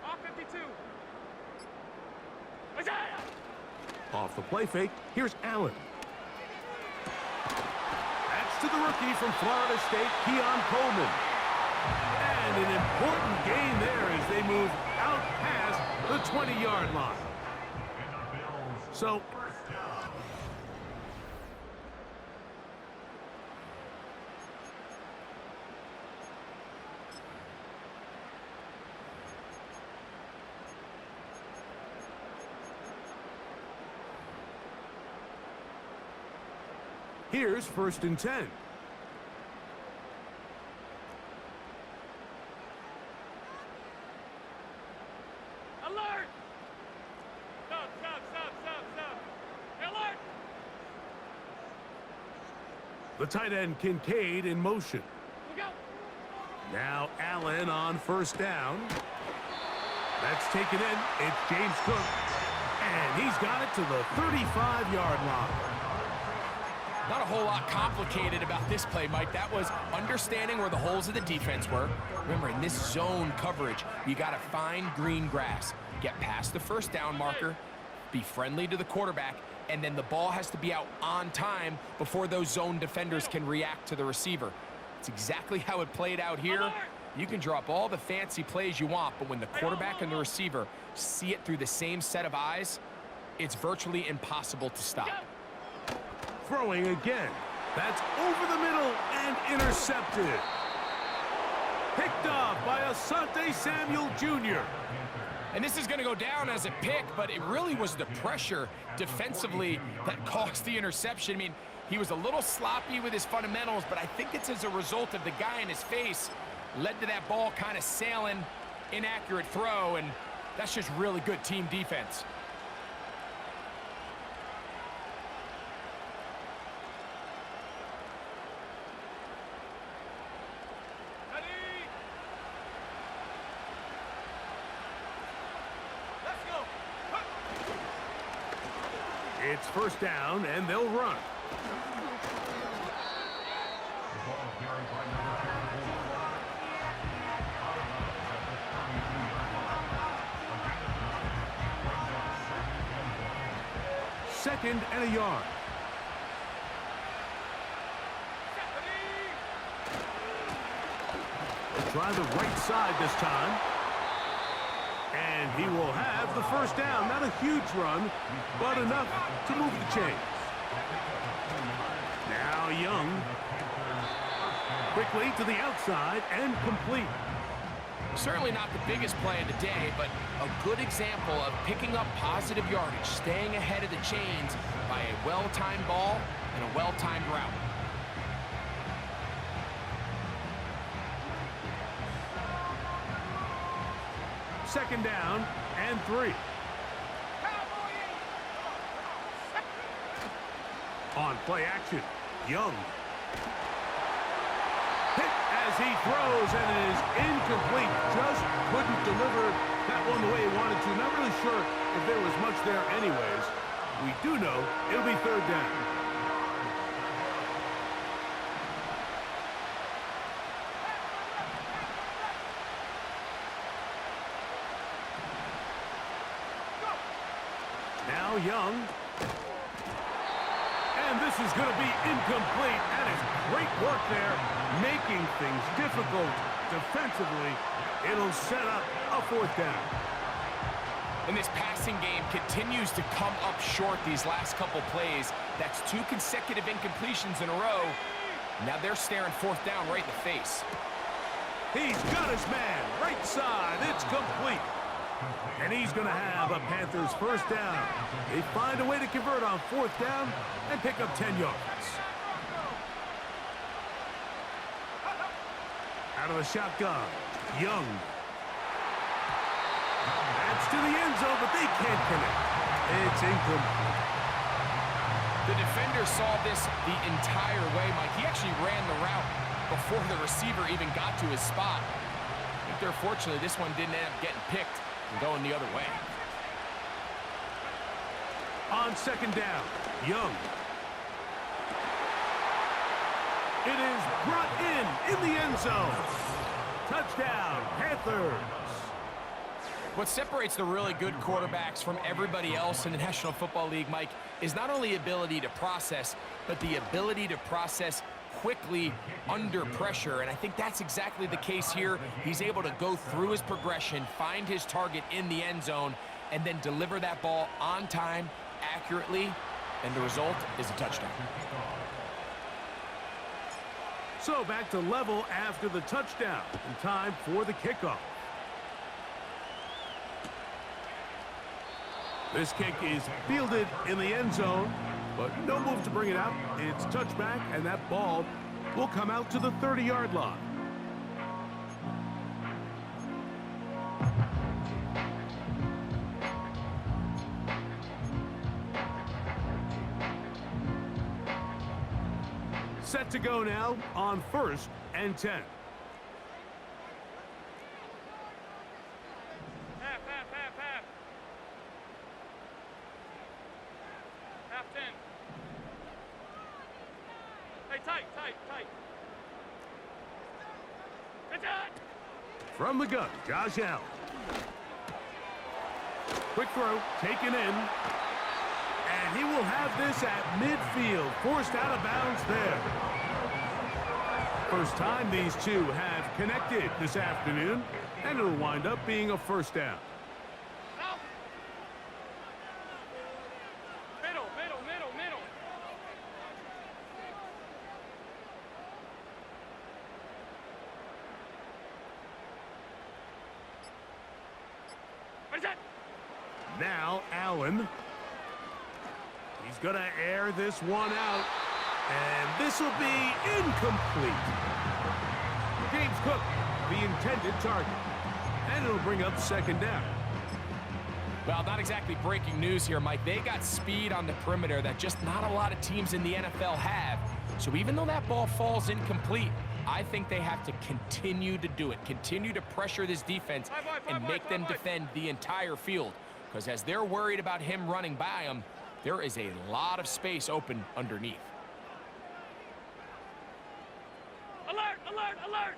Off 52. Off the play fake, here's Allen. That's to the rookie from Florida State, Keon Coleman. And an important gain there as they move out past the 20-yard line. So, here's 1st and 10. Alert! Stop. Alert! The tight end Kincaid in motion. Look out! Now Allen on 1st down. That's taken in. It's James Cook. And he's got it to the 35-yard line. Not a whole lot complicated about this play, Mike. That was understanding where the holes of the defense were. Remember, in this zone coverage, you got to find green grass. Get past the 1st down marker, be friendly to the quarterback, and then the ball has to be out on time before those zone defenders can react to the receiver. It's exactly how it played out here. You can drop all the fancy plays you want, but when the quarterback and the receiver see it through the same set of eyes, it's virtually impossible to stop. Throwing again. That's over the middle and intercepted. Picked off by Asante Samuel Jr. And this is going to go down as a pick, but it really was the pressure defensively that caused the interception. I mean, he was a little sloppy with his fundamentals, but I think it's as a result of the guy in his face led to that ball kind of sailing, inaccurate throw, and that's just really good team defense. It's 1st down, and they'll run. Second and a yard. They'll try the right side this time. And he will have the 1st down. Not a huge run, but enough to move the chains. Now Young. Quickly to the outside and complete. Certainly not the biggest play of the day, but a good example of picking up positive yardage, staying ahead of the chains by a well-timed ball and a well-timed route. Second down and 3. On play action, Young. Hit as he throws, and it is incomplete. Just couldn't deliver that one the way he wanted to. Not really sure if there was much there anyways. We do know it'll be 3rd down. Now Young. And this is going to be incomplete. That is great work there, making things difficult defensively. It'll set up a 4th down. And this passing game continues to come up short these last couple plays. That's 2 consecutive incompletions in a row. Now they're staring 4th down right in the face. He's got his man. Right side. It's complete. And he's going to have a Panthers 1st down. They find a way to convert on 4th down and pick up 10 yards. Out of the shotgun, Young. That's to the end zone, but they can't connect. It's incomplete. The defender saw this the entire way, Mike. He actually ran the route before the receiver even got to his spot. I think they're fortunate this one didn't end up getting picked and going the other way. On 2nd down, Young. It is brought in the end zone. Touchdown, Panthers. What separates the really good quarterbacks from everybody else in the National Football League, Mike, is not only ability to process, but the ability to process quickly under pressure. And I think that's exactly the case here. He's able to go through his progression, find his target in the end zone, and then deliver that ball on time, accurately, and the result is a touchdown. So back to level after the touchdown, and time for the kickoff. This kick is fielded in the end zone, but no move to bring it out. It's touchback, and that ball will come out to the 30-yard line. Set to go now on 1st and 10. Half. Half 10. Hey, tight. Good shot. From the gun, Josh Allen. Quick throw, taken in. And he will have this at midfield, forced out of bounds there. First time these two have connected this afternoon, and it'll wind up being a first down. Out. Middle. What is that? Now Allen. He's going to air this one out, and this will be incomplete. James Cook, the intended target, and it'll bring up second down. Well, not exactly breaking news here, Mike. They got speed on the perimeter that just not a lot of teams in the NFL have. So even though that ball falls incomplete, I think they have to continue to do it, continue to pressure this defense and make them defend the entire field. Because as they're worried about him running by them, there is a lot of space open underneath. Alert!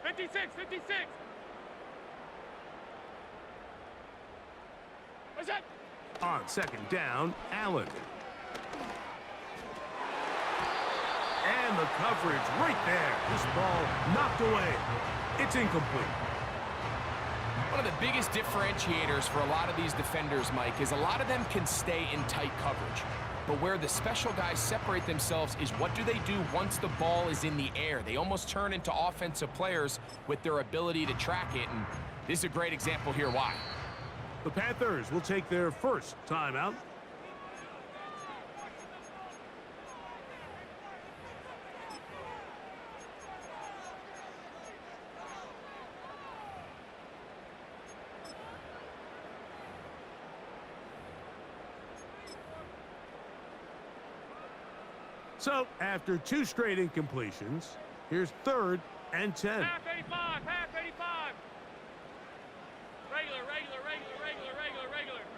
56. What's that? On second down, Allen. And the coverage right there. This ball knocked away. It's incomplete. One of the biggest differentiators for a lot of these defenders, Mike, is a lot of them can stay in tight coverage. But where the special guys separate themselves is what do they do once the ball is in the air? They almost turn into offensive players with their ability to track it, and this is a great example here why. The Panthers will take their first timeout. So, after two straight incompletions, here's 3rd and 10. Half 85. Regular.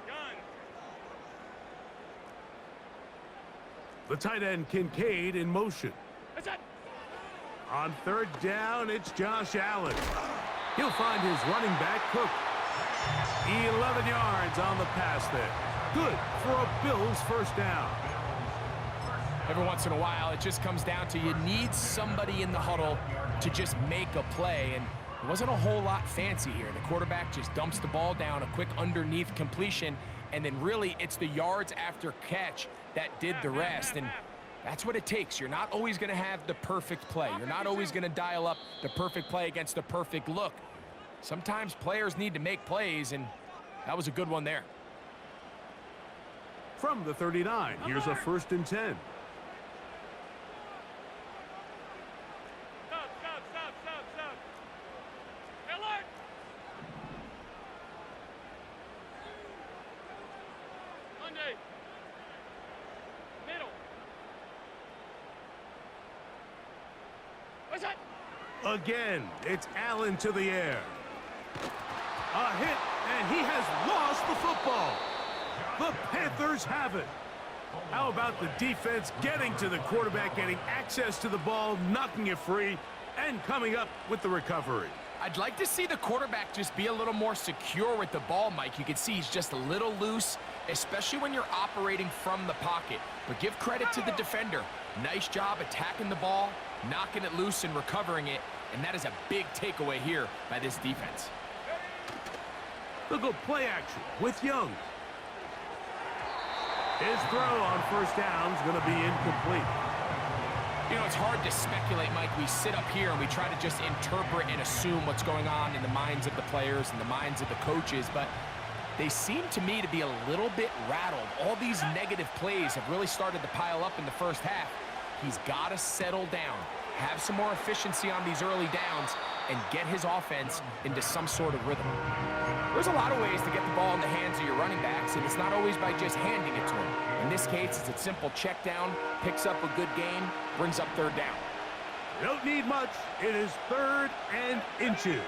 Gun. The tight end Kincaid in motion. What's that? On 3rd down, it's Josh Allen. He'll find his running back, Cook. 11 yards on the pass there. Good for a Bills first down. Every once in a while, it just comes down to you need somebody in the huddle to just make a play, and it wasn't a whole lot fancy here. The quarterback just dumps the ball down, a quick underneath completion, and then really it's the yards after catch that did the rest, and that's what it takes. You're not always going to have the perfect play. You're not always going to dial up the perfect play against the perfect look. Sometimes players need to make plays, and that was a good one there. From the 39, here's a 1st and 10. Stop. Alert! Monday. Middle. What's that? Again, it's Allen to the air. A hit, and he has lost the football. The Panthers have it. How about the defense getting to the quarterback, getting access to the ball, knocking it free, and coming up with the recovery? I'd like to see the quarterback just be a little more secure with the ball, Mike. You can see he's just a little loose, especially when you're operating from the pocket. But give credit to the defender. Nice job attacking the ball, knocking it loose and recovering it, and that is a big takeaway here by this defense. They'll go play action with Young. His throw on first down is going to be incomplete. You know, it's hard to speculate, Mike. We sit up here and we try to just interpret and assume what's going on in the minds of the players and the minds of the coaches, but they seem to me to be a little bit rattled. All these negative plays have really started to pile up in the first half. He's got to settle down, have some more efficiency on these early downs, and get his offense into some sort of rhythm. There's a lot of ways to get the ball in the hands of your running backs, and it's not always by just handing it to him. In this case, it's a simple check down, picks up a good gain, brings up third down. You don't need much. It is 3rd and inches.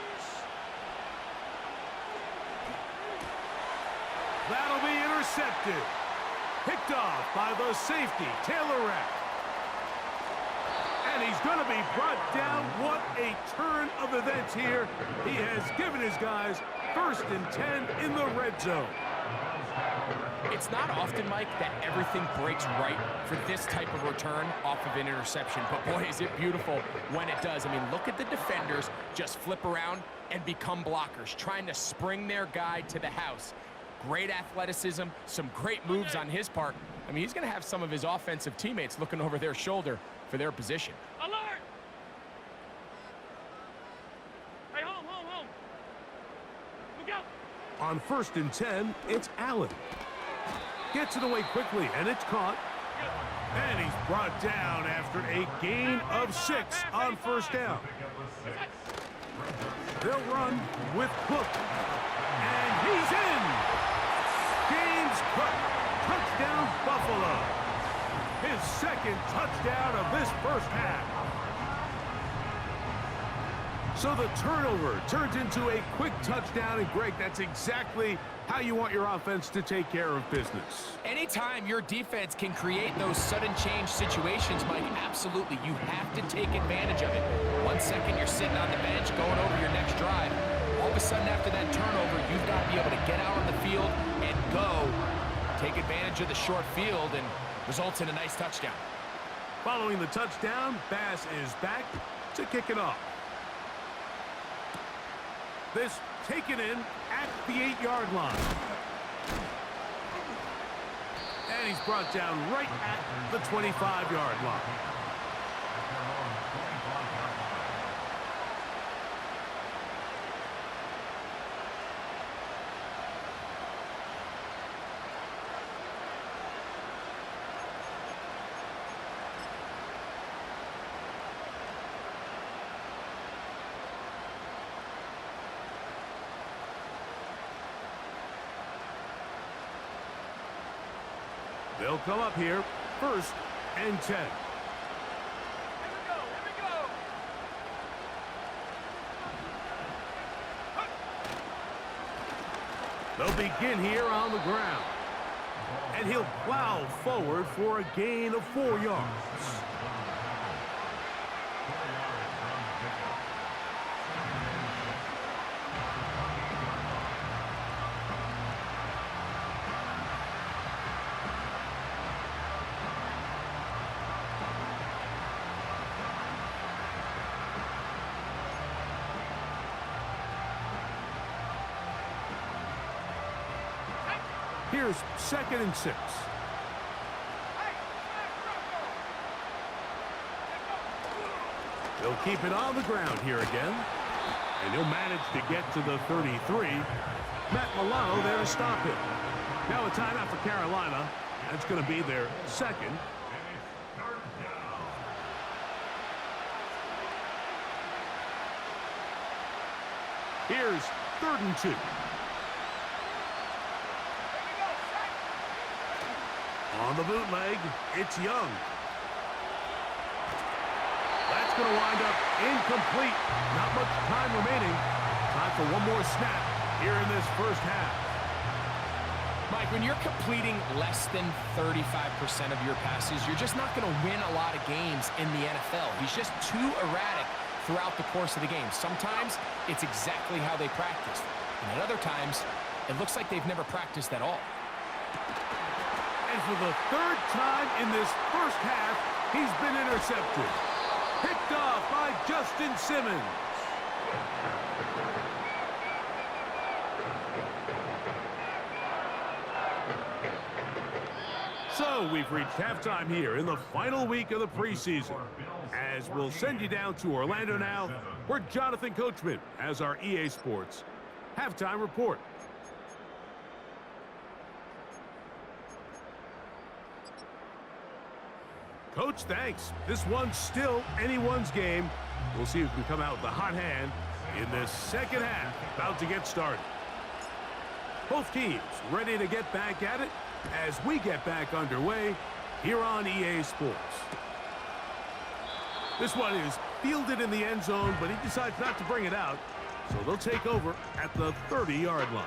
That'll be intercepted. Picked off by the safety, Taylor Rapp. And he's going to be brought down. What a turn of events here. He has given his guys 1st and 10 in the red zone. It's not often, Mike, that everything breaks right for this type of return off of an interception. But, boy, is it beautiful when it does. I mean, look at the defenders just flip around and become blockers, trying to spring their guy to the house. Great athleticism, some great moves on his part. I mean, he's going to have some of his offensive teammates looking over their shoulder for their position. Alert! Hey, home, home, home. Look out! On 1st and 10, it's Allen. Gets it away quickly, and it's caught. And he's brought down after a gain of 6 on first down. They'll run with Cook. And he's in! Game's cut. Touchdown, Buffalo. His 2nd touchdown of this first half. So the turnover turns into a quick touchdown, and Greg, that's exactly how you want your offense to take care of business. Anytime your defense can create those sudden change situations, Mike, absolutely, you have to take advantage of it. 1 second, you're sitting on the bench going over your next drive. All of a sudden, after that turnover, you've got to be able to get out on the field and go. Take advantage of the short field, and results in a nice touchdown. Following the touchdown, Bass is back to kick it off. This taken in at the 8-yard line. And he's brought down right at the 25-yard line. They'll come up here, 1st and 10. Here we go, They'll begin here on the ground. And he'll plow forward for a gain of 4 yards. Here's 2nd and 6. They'll keep it on the ground here again. And he'll manage to get to the 33. Matt Milano there to stop him. Now a timeout for Carolina. That's going to be their 2nd. Here's 3rd and 2. On the bootleg, it's Young. That's going to wind up incomplete. Not much time remaining. Time for one more snap here in this first half. Mike, when you're completing less than 35% of your passes, you're just not going to win a lot of games in the NFL. He's just too erratic throughout the course of the game. Sometimes it's exactly how they practiced. And at other times, it looks like they've never practiced at all. And for the third time in this first half, he's been intercepted. Picked off by Justin Simmons. So we've reached halftime here in the final week of the preseason. As we'll send you down to Orlando now, where Jonathan Coachman has our EA Sports halftime report. Coach, thanks. This one's still anyone's game. We'll see who can come out with the hot hand in this second half. About to get started. Both teams ready to get back at it as we get back underway here on EA Sports. This one is fielded in the end zone, but he decides not to bring it out, so they'll take over at the 30-yard line.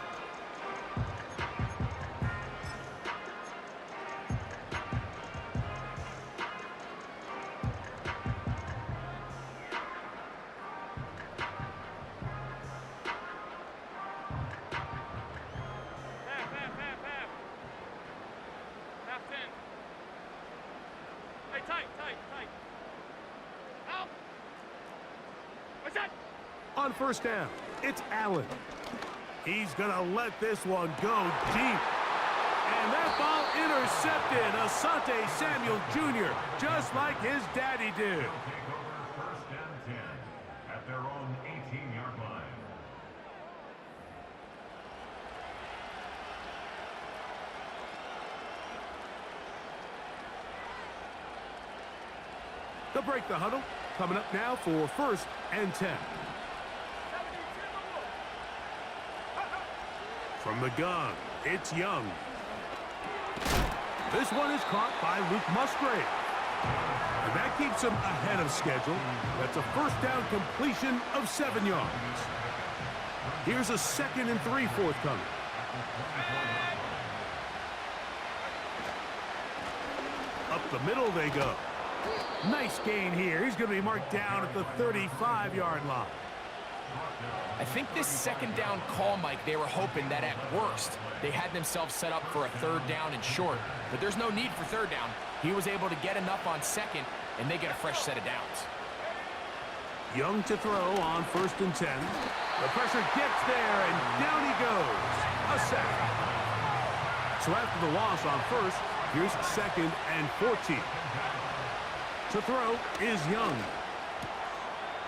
On first down, it's Allen. He's going to let this one go deep. And that ball intercepted. Asante Samuel Jr., just like his daddy did. First and 10 at their own 18-yard line. They'll break the huddle. Coming up now for first and 10. From the gun, it's Young. This one is caught by Luke Musgrave. And that keeps him ahead of schedule. That's a first down completion of 7 yards. Here's a 2nd and 3 forthcoming. Up the middle they go. Nice gain here. He's going to be marked down at the 35-yard line. I think this second down call, Mike, they were hoping that at worst they had themselves set up for a 3rd down and short. But there's no need for 3rd down. He was able to get enough on 2nd, and they get a fresh set of downs. Young to throw on 1st and 10. The pressure gets there, and down he goes. A sack. So after the loss on 1st, here's 2nd and 14. To throw is Young.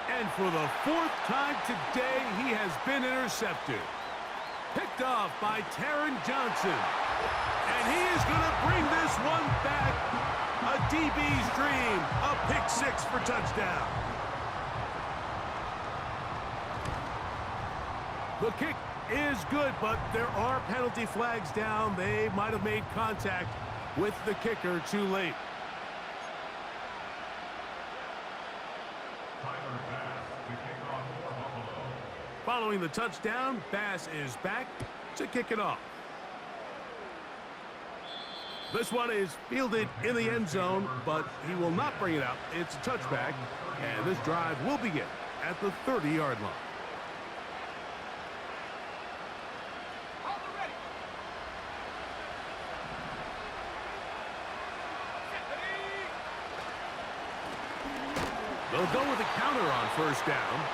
And for the 4th time today, he has been intercepted. Picked off by Taron Johnson. And he is going to bring this one back. A DB's dream. A pick 6 for touchdown. The kick is good, but there are penalty flags down. They might have made contact with the kicker too late. Following the touchdown, Bass is back to kick it off. This one is fielded in the end zone, but he will not bring it out. It's a touchback, and this drive will begin at the 30-yard line. They'll go with a counter on 1st down.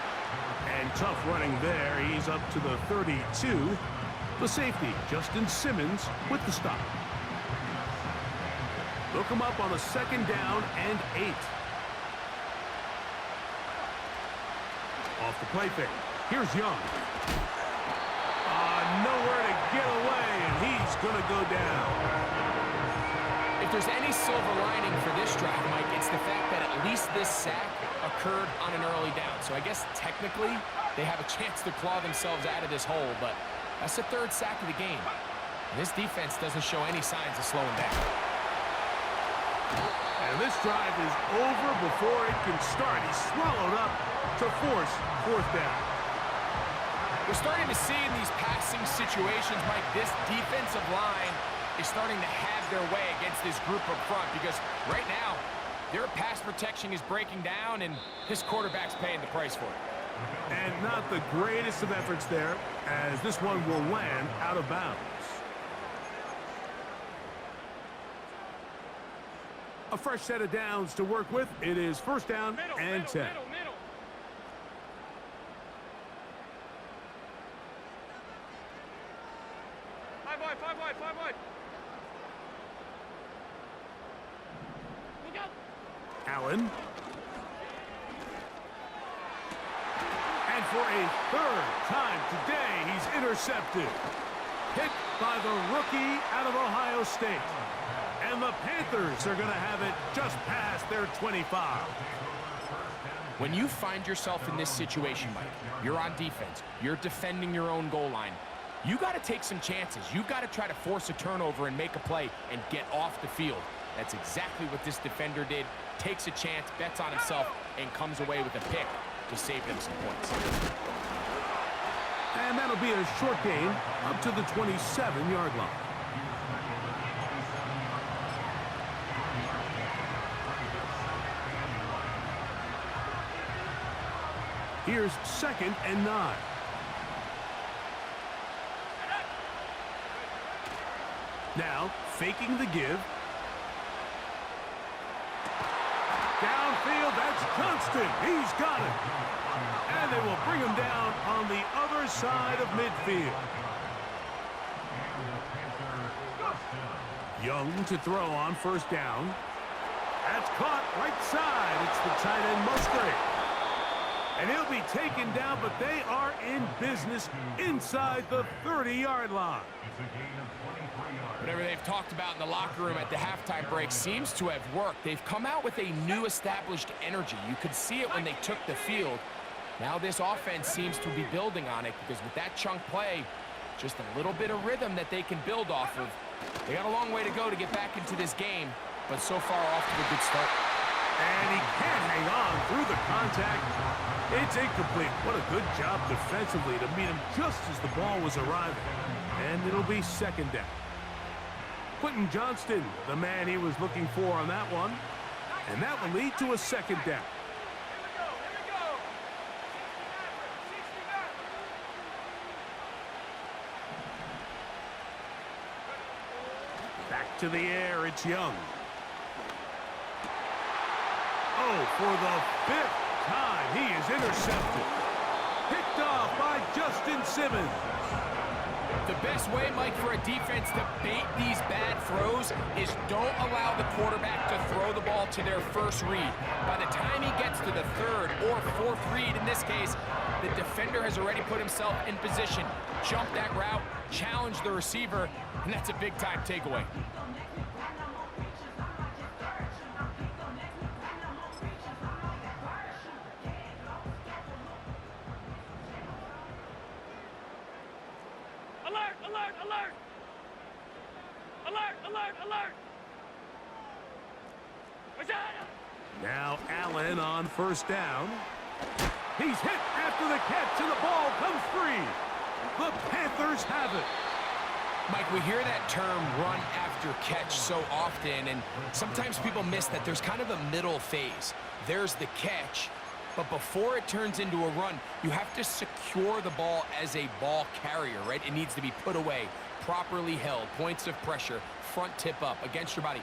And tough running there. He's up to the 32. The safety, Justin Simmons, with the stop. They'll come up on a 2nd down and 8. Off the play fake. Here's Young. Nowhere to get away, and he's going to go down. If there's any silver lining for this drive, Mike, it's the fact that at least this sack occurred on an early down. So I guess technically they have a chance to claw themselves out of this hole, but that's the 3rd sack of the game. And this defense doesn't show any signs of slowing down. And this drive is over before it can start. He's swallowed up to force 4th down. We're starting to see in these passing situations, Mike, this defensive line is starting to have their way against this group up front, because right now Their pass protection is breaking down, and this quarterback's paying the price for it. And not the greatest of efforts there, as this one will land out of bounds. A fresh set of downs to work with. It is first down and 10. Middle. Five wide. Look out. Allen. And for a third time today, he's intercepted. Picked by the rookie out of Ohio State. And the Panthers are going to have it just past their 25. When you find yourself in this situation, Mike, you're on defense, you're defending your own goal line, you got to take some chances. You got to try to force a turnover and make a play and get off the field. That's exactly what this defender did. Takes a chance, bets on himself, and comes away with a pick to save them some points. And that'll be a short gain up to the 27-yard line. Here's 2nd and 9. Now, faking the give. Downfield, that's Johnston. He's got it. And they will bring him down on the other side of midfield. Young to throw on first down. That's caught right side. It's the tight end Musgrave. And he'll be taken down, but they are in business inside the 30-yard line. Whatever they've talked about in the locker room at the halftime break seems to have worked. They've come out with a new established energy. You could see it when they took the field. Now this offense seems to be building on it because with that chunk play, just a little bit of rhythm that they can build off of. They got a long way to go to get back into this game, but so far off to a good start. And he can't hang on through the contact. It's incomplete. What a good job defensively to meet him just as the ball was arriving. And it'll be 2nd down. Quentin Johnston, the man he was looking for on that one. And that will lead to a 2nd down. Back to the air, it's Young. Oh, for the 5th time, he is intercepted. Picked off by Justin Simmons. The best way, Mike, for a defense to bait these bad throws is don't allow the quarterback to throw the ball to their first read. By the time he gets to the 3rd or 4th read, in this case, the defender has already put himself in position. Jump that route, challenge the receiver, and that's a big-time takeaway. Alert! Now Allen on first down. He's hit after the catch, and the ball comes free. The Panthers have it. Mike, we hear that term run after catch so often, and sometimes people miss that there's kind of a middle phase. There's the catch, but before it turns into a run, you have to secure the ball as a ball carrier, right? It needs to be put away, properly held, points of pressure, front tip up against your body.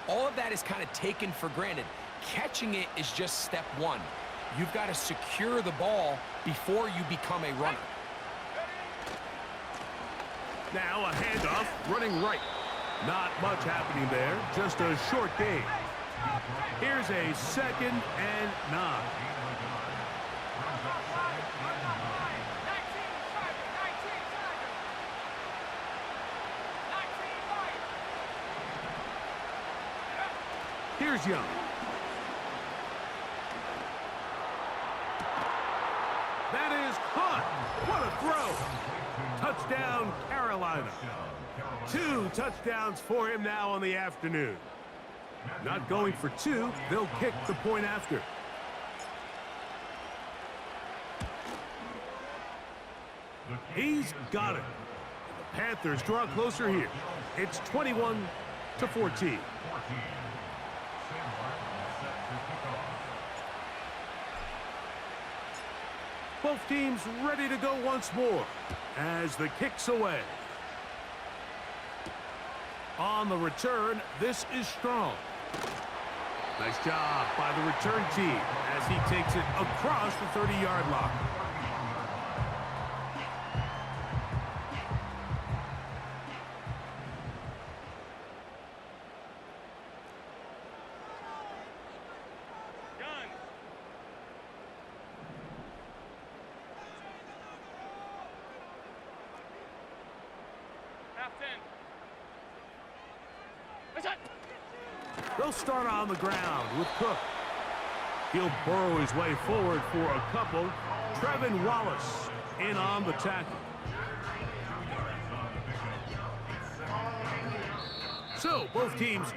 All of that is kind of taken for granted. Catching it is just step one. You've got to secure the ball before you become a runner. Now a handoff, running right. Not much happening there, just a short gain. Here's a 2nd and 9. Here's Young. That is caught. What a throw. Touchdown, Carolina. 2 touchdowns for him now on the afternoon. Not going for 2. They'll kick the point after. He's got it. The Panthers draw closer here. It's 21-14. Both teams ready to go once more as the kick's away. On the return, this is strong. Nice job by the return team as he takes it across the 30-yard line. Gun. Half 10. That's it. They'll start on the ground with Cook. He'll burrow his way forward for a couple. Trevin Wallace in on the tackle. So, both teams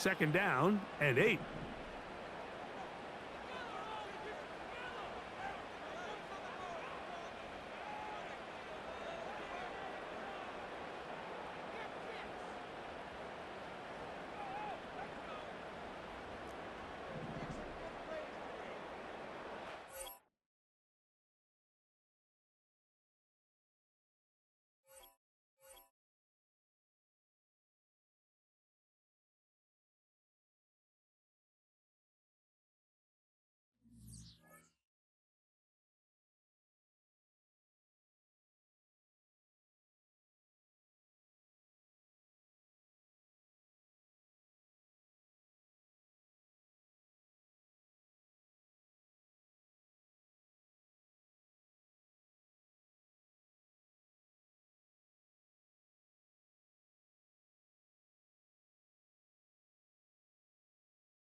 second down and 8.